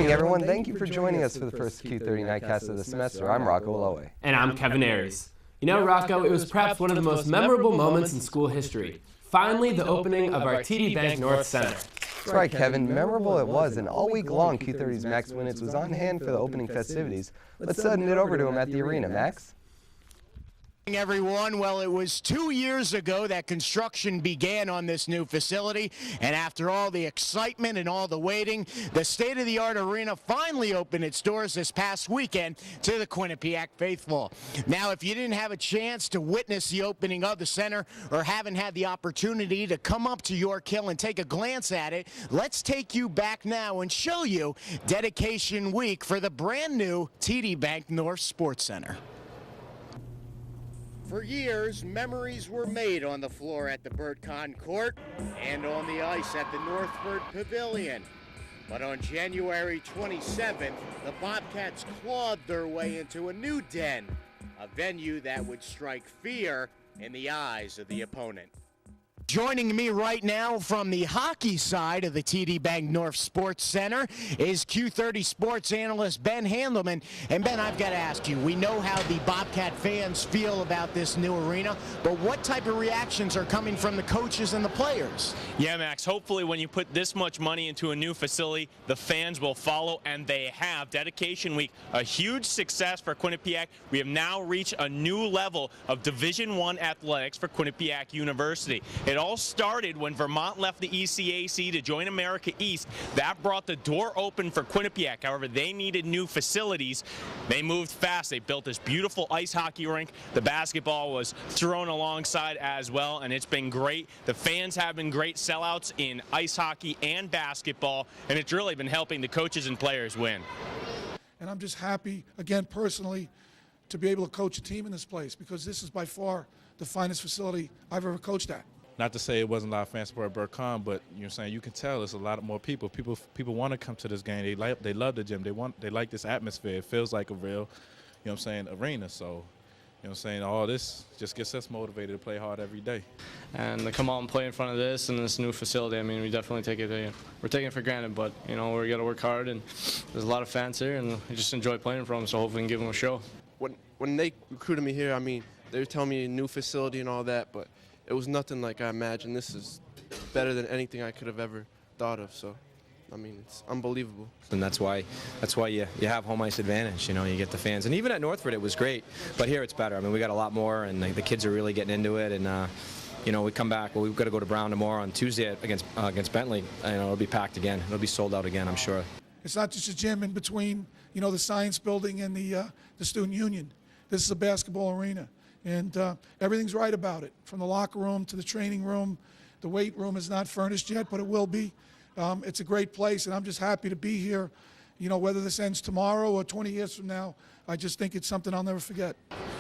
morning, everyone. Thank you for joining us for the first Q30 Nightcast of the semester. I'm Rocco, Aloe. And I'm Kevin Aries. You know, Rocco, it was perhaps one of the most memorable moments in school history. Finally, the opening of our TD Bank North Center. That's right, Kevin. Memorable it was, and all week long, Q30's Max Winnitz was on hand for the opening festivities. Let's send it over to him at the arena. Max? Everyone, well, it was 2 years ago that construction began on this new facility, and after all the excitement and all the waiting, the state-of-the-art arena finally opened its doors this past weekend to the Quinnipiac faithful. Now, if you didn't have a chance to witness the opening of the center or haven't had the opportunity to come up to York Hill and take a glance at it, let's take you back now and show you dedication week for the brand new TD Bank North Sports Center. For years, memories were made on the floor at the BurtCon Court and on the ice at the Northford Pavilion. But on January 27th, the Bobcats clawed their way into a new den, a venue that would strike fear in the eyes of the opponent. Joining me right now from the hockey side of the TD Bank North Sports Center is Q30 sports analyst Ben Handelman. And Ben, I've got to ask you, we know how the Bobcat fans feel about this new arena, but what type of reactions are coming from the coaches and the players? Yeah, Max, hopefully when you put this much money into a new facility, the fans will follow, and they have. Dedication Week, a huge success for Quinnipiac. We have now reached a new level of Division I athletics for Quinnipiac University. It all started when Vermont left the ECAC to join America East. That brought the door open for Quinnipiac. However, they needed new facilities. They moved fast. They built this beautiful ice hockey rink. The basketball was thrown alongside as well, and it's been great. The fans have been great sellouts in ice hockey and basketball, and it's really been helping the coaches and players win. And I'm just happy, again, personally, to be able to coach a team in this place, because this is by far the finest facility I've ever coached at. Not to say it wasn't a lot of fans support at BurtCon, but you know what I'm saying, you can tell it's a lot more people. People want to come to this game. They love the gym. They like this atmosphere. It feels like a real, you know what I'm saying, arena. So, you know what I'm saying, all this just gets us motivated to play hard every day. And to come out and play in front of this and this new facility, I mean, we definitely take it, we're taking it for granted, but, you know, we got to work hard, and there's a lot of fans here, and we just enjoy playing for them, so hopefully we can give them a show. When they recruited me here, I mean, they were telling me a new facility and all that, but it was nothing like I imagined. This is better than anything I could have ever thought of. So, I mean, it's unbelievable. And that's why you have home ice advantage. You know, you get the fans. And even at Northford, it was great. But here it's better. I mean, we got a lot more, and the kids are really getting into it. And, you know, we come back. Well, we've got to go to Brown tomorrow on Tuesday against Bentley. You know, it'll be packed again. It'll be sold out again, I'm sure. It's not just a gym in between, you know, the science building and the student union. This is a basketball arena. And everything's right about it, from the locker room to the training room. The weight room is not furnished yet, but it will be. It's a great place, and I'm just happy to be here. You know, whether this ends tomorrow or 20 years from now, I just think it's something I'll never forget.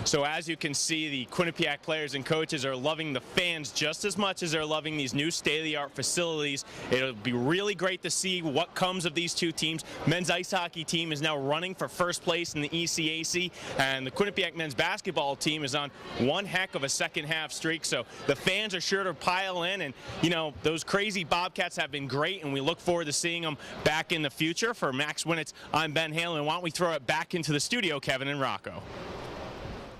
So as you can see, the Quinnipiac players and coaches are loving the fans just as much as they're loving these new state-of-the-art facilities. It'll be really great to see what comes of these two teams. Men's ice hockey team is now running for first place in the ECAC, and the Quinnipiac men's basketball team is on one heck of a second-half streak. So the fans are sure to pile in, and, you know, those crazy Bobcats have been great, and we look forward to seeing them back in the future. For Max Winnitz, I'm Ben Halen. Why don't we throw it back into the studio, Kevin and Rocco.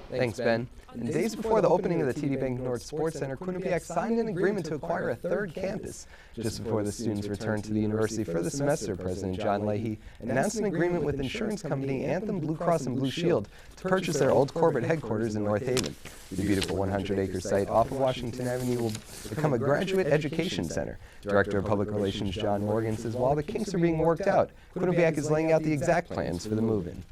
Thanks, Ben. In the days before the opening of the TD Bank North Sports Center, Quinnipiac signed an agreement to acquire a third campus. Just before the students returned to the university for the semester, President John Leahy announced an agreement with insurance company Anthem Blue Cross and Blue Shield to purchase their old corporate headquarters in North Haven. The beautiful 100-acre site off of Washington Avenue will become a graduate education center. Director of Public Relations John Morgan says while the kinks are being worked out, Quinnipiac is laying out the exact plans for the move-in.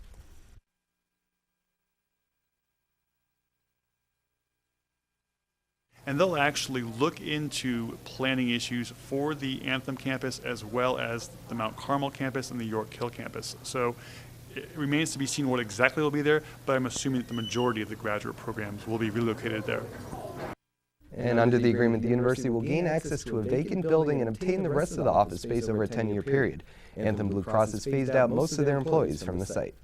And they'll actually look into planning issues for the Anthem campus as well as the Mount Carmel campus and the York Hill campus. So it remains to be seen what exactly will be there, but I'm assuming that the majority of the graduate programs will be relocated there. And under the agreement, the university will gain access to a vacant building and obtain the rest of the office space over a 10-year period. Anthem Blue Cross has phased out most of their employees from the site.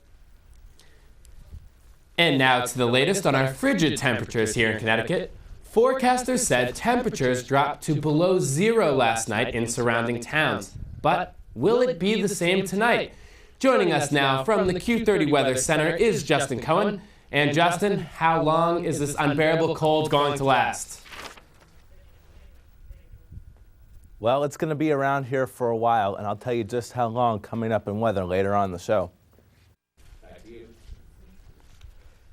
And now to the latest on our frigid temperatures here in Connecticut. Forecasters said temperatures dropped to below zero last night in surrounding towns. But will it be the same tonight? Joining us now from the Q30 Weather Center is Justin Cohen. And Justin, how long is this unbearable cold going to last? Well, it's going to be around here for a while, and I'll tell you just how long coming up in weather later on in the show.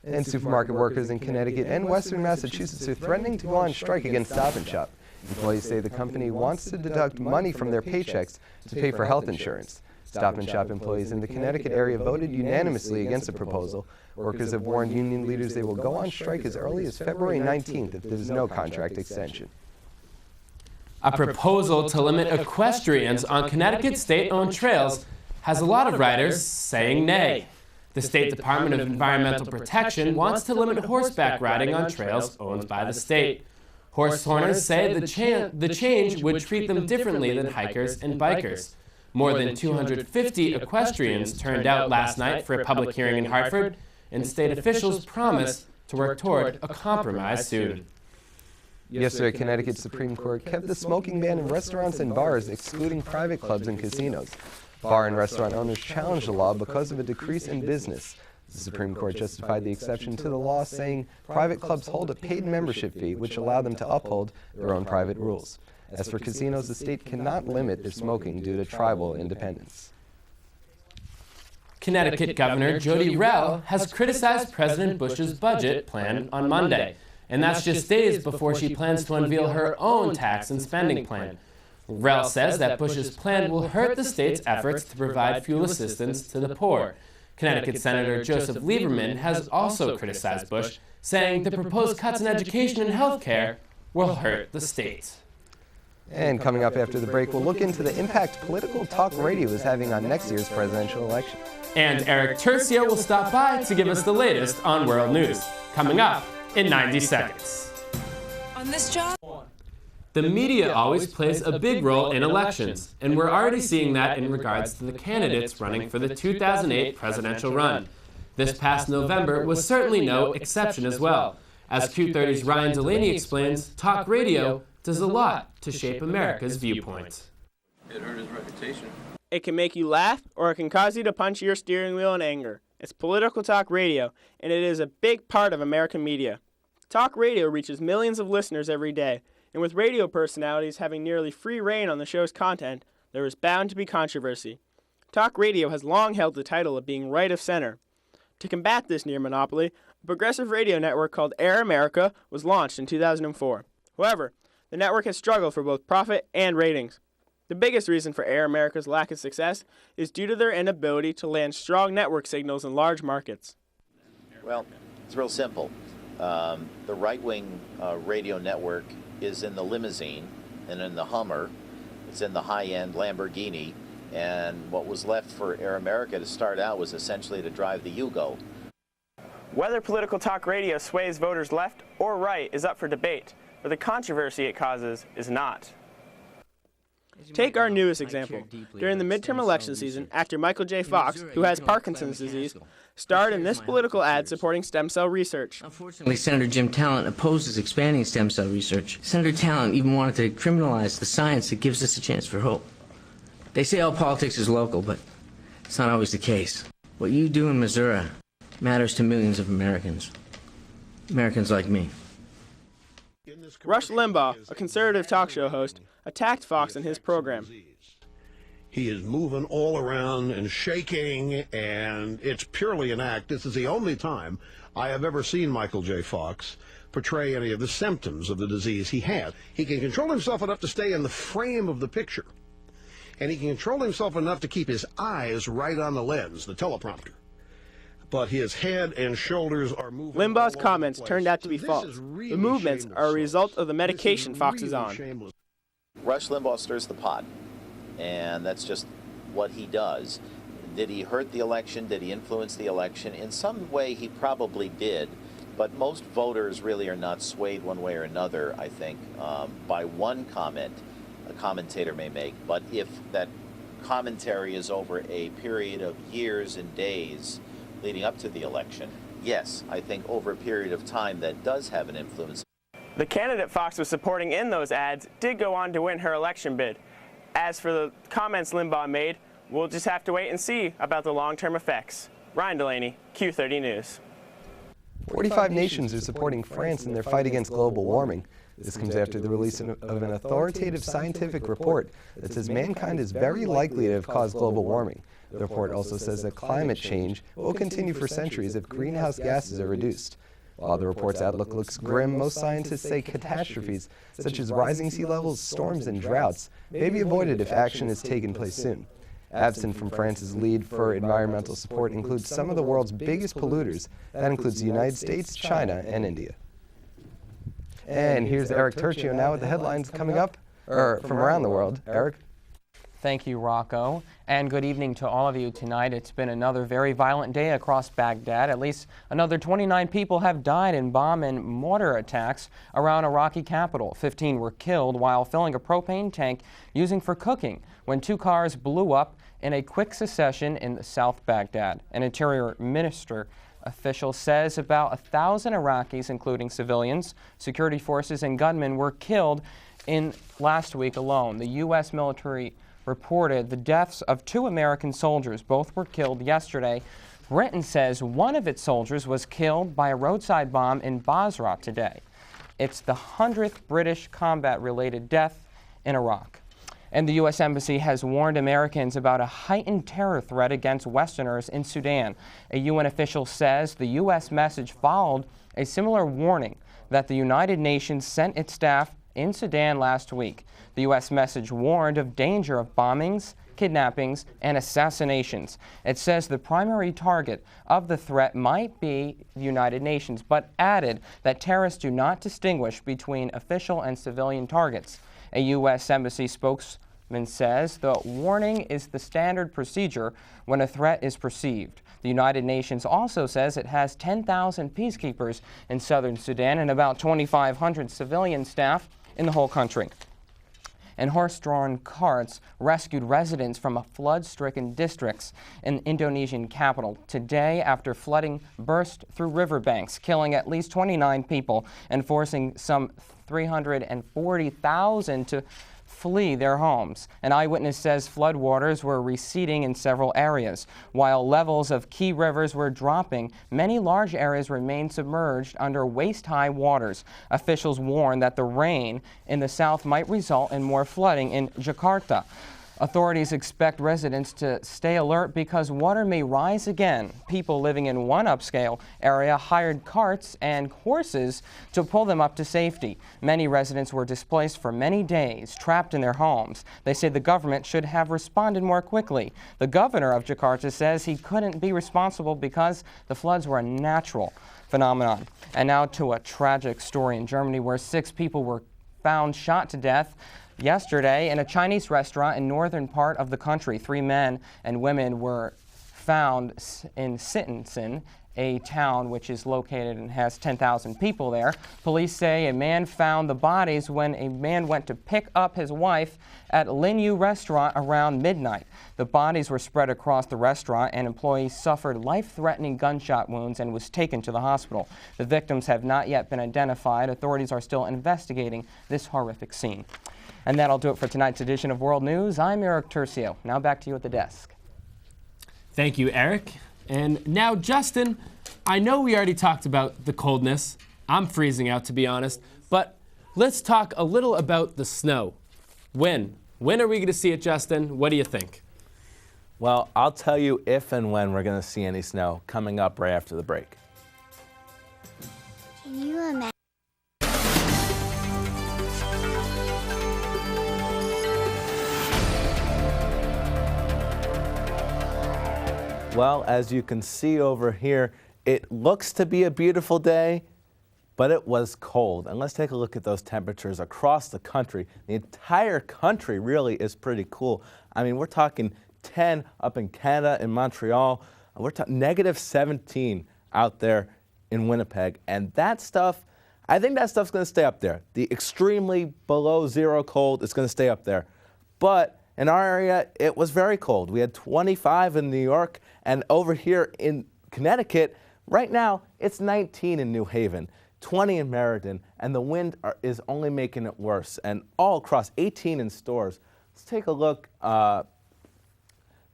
And supermarket workers in Connecticut and western Massachusetts are threatening to go on strike against Stop & Shop. Employees say the company wants to deduct money from their paychecks to pay for health insurance. Stop & Shop employees in the Connecticut area voted unanimously against the proposal. Workers have warned union leaders they will go on strike as early as February 19th if there is no contract extension. A proposal to limit equestrians on Connecticut state-owned trails has a lot of riders saying nay. The State Department of Environmental Protection wants to limit horseback riding on trails owned by the state. Horse owners say the change would treat them differently than hikers and bikers. More than 250 equestrians turned out last night for a public hearing in Hartford, and state officials promise to work toward a compromise soon. Yesterday, Connecticut Supreme Court kept the smoking ban in restaurants and bars, excluding private clubs and casinos. Bar and restaurant owners challenged the law because of a decrease in business. The Supreme Court justified the exception to the law, saying private clubs hold a paid membership fee, which allow them to uphold their own private rules. As for casinos, the state cannot limit their smoking due to tribal independence. Connecticut Governor Jody Rell has criticized President Bush's budget plan on Monday, and that's just days before she plans to unveil her own tax and spending plan. Rell says that Bush's plan will hurt the state's efforts to provide fuel assistance to the poor. Connecticut Senator Joseph Lieberman has also criticized Bush, saying the proposed cuts in education and health care will hurt the state. And coming up after the break, we'll look into the impact political talk radio is having on next year's presidential election. And Eric Tercio will stop by to give us the latest on world news. Coming up in 90 seconds. On this job? The media always plays a big role in elections, and we're already seeing that in regards to the candidates running for the 2008 presidential run. This past November was certainly no exception as well. As Q30's Ryan Delaney explains, talk radio does a lot to shape America's viewpoint. It hurt his reputation. It can make you laugh, or it can cause you to punch your steering wheel in anger. It's political talk radio, and it is a big part of American media. Talk radio reaches millions of listeners every day, and with radio personalities having nearly free reign on the show's content, there is bound to be controversy. Talk radio has long held the title of being right of center. To combat this near monopoly, a progressive radio network called Air America was launched in 2004. However, the network has struggled for both profit and ratings. The biggest reason for Air America's lack of success is due to their inability to land strong network signals in large markets. Well, it's real simple. The right-wing radio network is in the limousine and in the Hummer. It's in the high-end Lamborghini. And what was left for Air America to start out was essentially to drive the Yugo. Whether political talk radio sways voters left or right is up for debate, but the controversy it causes is not. Take our newest example. During the midterm election season, actor Michael J. Fox, who has Parkinson's disease, starred in this political ad supporting stem cell research. Unfortunately, Senator Jim Talent opposes expanding stem cell research. Senator Talent even wanted to criminalize the science that gives us a chance for hope. They say all politics is local, but it's not always the case. What you do in Missouri matters to millions of Americans. Americans like me. Rush Limbaugh, a conservative talk show host, attacked Fox in his program. He is moving all around and shaking, and it's purely an act. This is the only time I have ever seen Michael J. Fox portray any of the symptoms of the disease he had. He can control himself enough to stay in the frame of the picture, and he can control himself enough to keep his eyes right on the lens, the teleprompter. But his head and shoulders are moving. Limbaugh's comments turned out to be false. The movements are a result of the medication Fox is on. Rush Limbaugh stirs the pot, and that's just what he does. Did he hurt the election? Did he influence the election? In some way, he probably did, but most voters really are not swayed one way or another, I think, by one comment a commentator may make. But if that commentary is over a period of years and days leading up to the election, yes, I think over a period of time that does have an influence. The candidate Fox was supporting in those ads did go on to win her election bid. As for the comments Limbaugh made, We'll just have to wait and see about the long-term effects. Ryan Delaney, Q30 News. 45 nations are supporting France in their fight against global warming. This comes after the release of an authoritative scientific report that says mankind is very likely to have caused global warming. The report also says that climate change will continue for centuries if greenhouse gases are reduced. While the report's outlook looks grim, most scientists say catastrophes such as rising sea levels, storms, and droughts may be avoided if action is taken place soon. Absent from France's lead for environmental support includes some of the world's biggest polluters. That includes the United States, China, and India. And here's Eric Turchio now with the headlines coming up from around the world. Eric? Thank you, Rocco, and good evening to all of you tonight. It's been another very violent day across Baghdad. At least another 29 people have died in bomb and mortar attacks around Iraqi capital. 15 were killed while filling a propane tank using for cooking when two cars blew up in a quick succession in South Baghdad. An Interior Minister official says about 1,000 Iraqis, including civilians, security forces, and gunmen, were killed in last week alone. The U.S. military reported the deaths of 2 American soldiers. Both were killed yesterday. Britain says one of its soldiers was killed by a roadside bomb in Basra today. It's the 100th British combat-related death in Iraq. And the U.S. Embassy has warned Americans about a heightened terror threat against Westerners in Sudan. A UN official says the U.S. message followed a similar warning that the United Nations sent its staff in Sudan last week. The U.S. message warned of danger of bombings, kidnappings, and assassinations. It says the primary target of the threat might be the United Nations, but added that terrorists do not distinguish between official and civilian targets. A U.S. Embassy spokesman says the warning is the standard procedure when a threat is perceived. The United Nations also says it has 10,000 peacekeepers in southern Sudan and about 2,500 civilian staff in the whole country. And horse-drawn carts rescued residents from flood-stricken districts in Indonesian capital today after flooding burst through riverbanks, killing at least 29 people and forcing some 340,000 to flee their homes. An eyewitness says floodwaters were receding in several areas. While levels of key rivers were dropping, many large areas remained submerged under waist-high waters. Officials warn that the rain in the south might result in more flooding in Jakarta. Authorities expect residents to stay alert because water may rise again. People living in one upscale area hired carts and horses to pull them up to safety. Many residents were displaced for many days, trapped in their homes. They say the government should have responded more quickly. The governor of Jakarta says he couldn't be responsible because the floods were a natural phenomenon. And now to a tragic story in Germany where 6 people were found shot to death yesterday in a Chinese restaurant in northern part of the country. 3 men and women were found in Sittensen, a town which is located and has 10,000 people there. Police say a man found the bodies when a man went to pick up his wife at Linyu restaurant around midnight. The bodies were spread across the restaurant and employees suffered life-threatening gunshot wounds and was taken to the hospital. The victims have not yet been identified. Authorities are still investigating this horrific scene. And that'll do it for tonight's edition of World News. I'm Eric Turcio. Now back to you at the desk. Thank you, Eric. And now, Justin, I know we already talked about the coldness. I'm freezing out, to be honest. But let's talk a little about the snow. When? When are we going to see it, Justin? What do you think? Well, I'll tell you if and when we're going to see any snow coming up right after the break. Can you imagine? Well, as you can see over here, it looks to be a beautiful day, but it was cold. And let's take a look at those temperatures across the country. The entire country really is pretty cool. I mean, we're talking 10 up in Canada, in Montreal. We're talking -17 out there in Winnipeg. And that stuff, I think that stuff's going to stay up there. The extremely below zero cold is going to stay up there. But in our area, it was very cold. We had 25 in New York, and over here in Connecticut, right now, it's 19 in New Haven, 20 in Meriden, and the wind is only making it worse, and all across 18 in Stores. Let's take a look.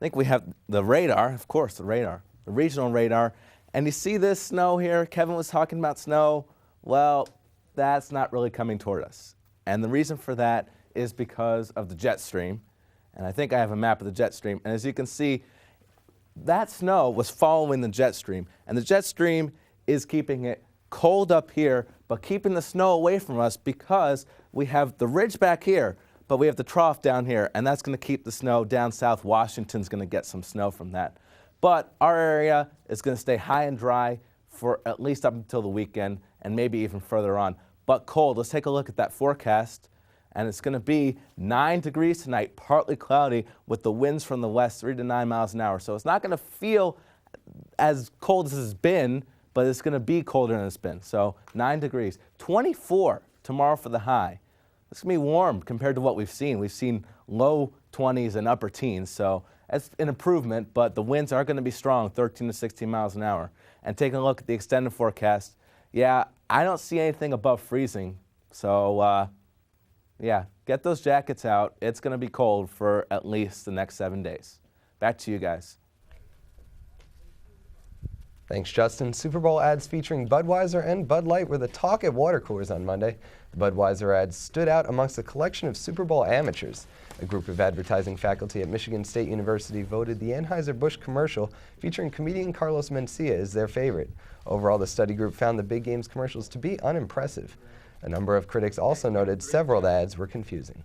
think we have the radar, of course, the radar, the regional radar. And you see this snow here? Kevin was talking about snow. Well, that's not really coming toward us. And the reason for that is because of the jet stream. And I think I have a map of the jet stream. And as you can see, that snow was following the jet stream. And the jet stream is keeping it cold up here, but keeping the snow away from us because we have the ridge back here, but we have the trough down here. And that's going to keep the snow down south. Washington's going to get some snow from that. But our area is going to stay high and dry for at least up until the weekend and maybe even further on. But cold. Let's take a look at that forecast. And it's going to be 9 degrees tonight, partly cloudy with the winds from the west, 3 to 9 miles an hour. So it's not going to feel as cold as it's been, but it's going to be colder than it's been. So 9 degrees. 24 tomorrow for the high. It's going to be warm compared to what we've seen. We've seen low 20s and upper teens. So it's an improvement, but the winds are going to be strong, 13 to 16 miles an hour. And taking a look at the extended forecast, yeah, I don't see anything above freezing. So, yeah, get those jackets out. It's going to be cold for at least the next 7 days. Back to you guys. Thanks, Justin. Super Bowl ads featuring Budweiser and Bud Light were the talk at water coolers on Monday. The Budweiser ads stood out amongst a collection of Super Bowl amateurs. A group of advertising faculty at Michigan State University voted the Anheuser-Busch commercial featuring comedian Carlos Mencia as their favorite. Overall, the study group found the big games commercials to be unimpressive. A number of critics also noted several of the ads were confusing.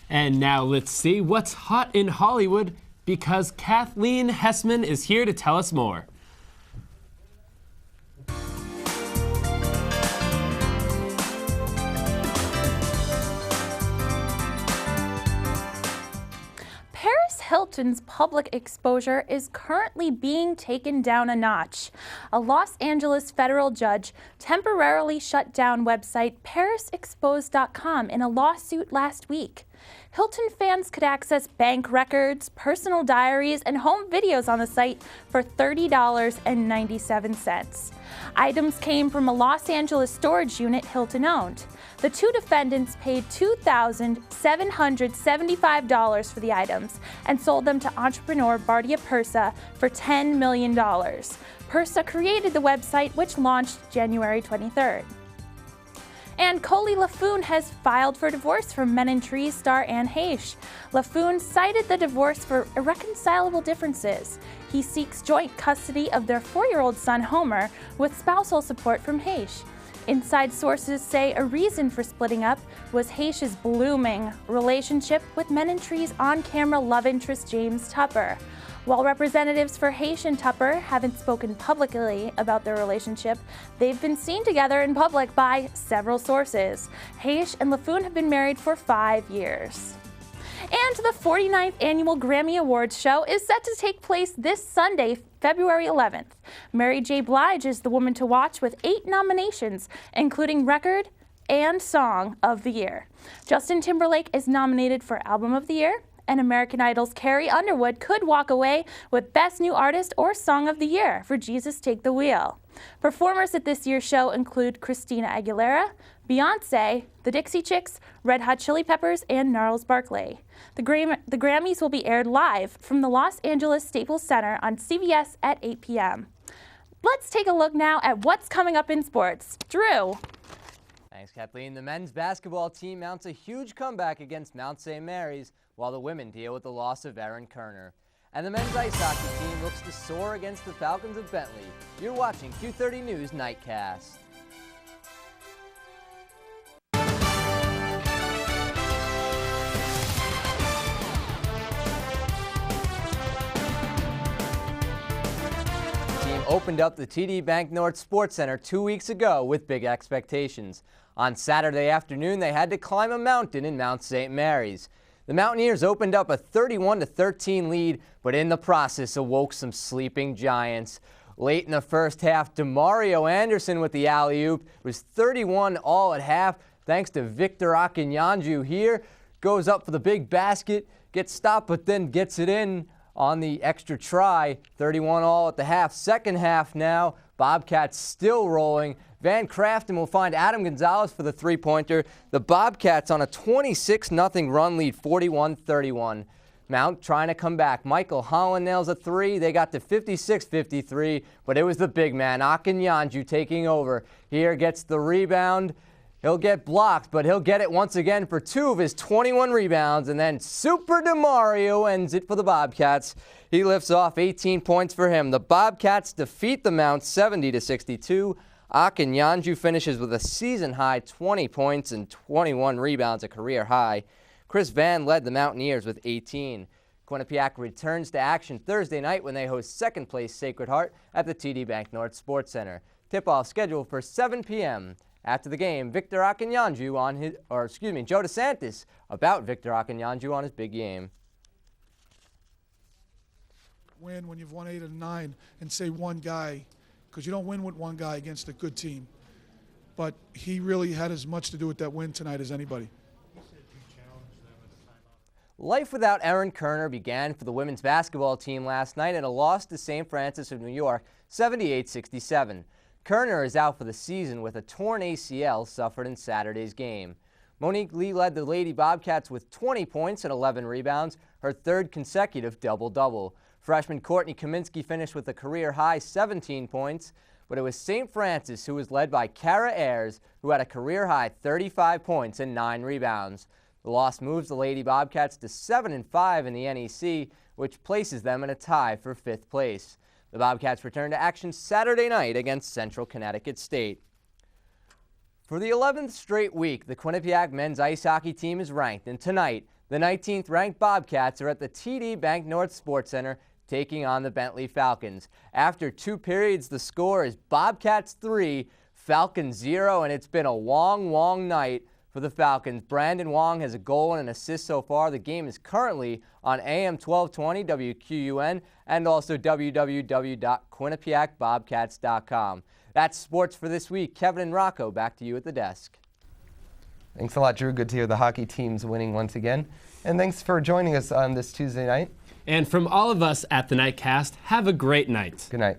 And now let's see what's hot in Hollywood, because Kathleen Hessman is here to tell us more. Hilton's public exposure is currently being taken down a notch. A Los Angeles federal judge temporarily shut down website ParisExposed.com in a lawsuit last week. Hilton fans could access bank records, personal diaries, and home videos on the site for $30.97. Items came from a Los Angeles storage unit Hilton owned. The two defendants paid $2,775 for the items and sold them to entrepreneur Bardia Persa for $10 million. Persa created the website, which launched January 23rd. And Coley LaFoon has filed for divorce from Men in Trees star Anne Heche. LaFoon cited the divorce for irreconcilable differences. He seeks joint custody of their 4-year-old son Homer with spousal support from Heche. Inside sources say a reason for splitting up was Heche's blooming relationship with Men in Trees on-camera love interest James Tupper. While representatives for Heche and Tupper haven't spoken publicly about their relationship, they've been seen together in public by several sources. Heche and LaFoon have been married for 5 years. And the 49th Annual Grammy Awards show is set to take place this Sunday, February 11th. Mary J. Blige is the woman to watch with 8 nominations, including Record and Song of the Year. Justin Timberlake is nominated for Album of the Year, and American Idol's Carrie Underwood could walk away with Best New Artist or Song of the Year for Jesus Take the Wheel. Performers at this year's show include Christina Aguilera, Beyonce, the Dixie Chicks, Red Hot Chili Peppers, and Gnarls Barkley. The Grammys will be aired live from the Los Angeles Staples Center on CBS at 8 p.m. Let's take a look now at what's coming up in sports. Drew. Thanks, Kathleen. The men's basketball team mounts a huge comeback against Mount St. Mary's, while the women deal with the loss of Aaron Kerner. And the men's ice hockey team looks to soar against the Falcons of Bentley. You're watching Q30 News Nightcast. The team opened up the TD Bank North Sports Center 2 weeks ago with big expectations. On Saturday afternoon, they had to climb a mountain in Mount St. Mary's. The Mountaineers opened up a 31-13 lead, but in the process awoke some sleeping giants. Late in the first half, DeMario Anderson with the alley-oop was 31 all at half, thanks to Victor Akinyanju here. Goes up for the big basket, gets stopped, but then gets it in on the extra try. 31 all at the half. Second half now, Bobcats still rolling. Van Crafton will find Adam Gonzalez for the three-pointer. The Bobcats on a 26-0 run lead, 41-31. Mount trying to come back. Michael Holland nails a three. They got to 56-53, but it was the big man, Akinyanju, taking over. Here gets the rebound. He'll get blocked, but he'll get it once again for 2 of his 21 rebounds, and then Super DeMario ends it for the Bobcats. He lifts off 18 points for him. The Bobcats defeat the Mount 70-62. Akinyanju finishes with a season-high 20 points and 21 rebounds, a career high. Chris Van led the Mountaineers with 18. Quinnipiac returns to action Thursday night when they host second-place Sacred Heart at the TD Bank North Sports Center. Tip-off scheduled for 7 p.m. After the game, Joe DeSantis about Victor Akinyanju on his big game. Win when you've won 8 of 9 and say one guy, because you don't win with one guy against a good team. But he really had as much to do with that win tonight as anybody. Life without Erin Kerner began for the women's basketball team last night in a loss to St. Francis of New York, 78-67. Kerner is out for the season with a torn ACL suffered in Saturday's game. Monique Lee led the Lady Bobcats with 20 points and 11 rebounds, her third consecutive double-double. Freshman Courtney Kaminsky finished with a career-high 17 points, but it was St. Francis who was led by Kara Ayers, who had a career-high 35 points and 9 rebounds. The loss moves the Lady Bobcats to 7-5 in the NEC, which places them in a tie for 5th place. The Bobcats return to action Saturday night against Central Connecticut State. For the 11th straight week, the Quinnipiac men's ice hockey team is ranked, and tonight, the 19th ranked Bobcats are at the TD Bank North Sports Center taking on the Bentley Falcons. After 2 periods, the score is Bobcats 3, Falcons 0, and it's been a long night for the Falcons. Brandon Wong has a goal and an assist so far. The game is currently on AM 1220 WQUN and also www.quinnipiacbobcats.com. That's sports for this week. Kevin and Rocco, back to you at the desk. Thanks a lot, Drew. Good to hear the hockey team's winning once again. And thanks for joining us on this Tuesday night. And from all of us at the Nightcast, have a great night. Good night.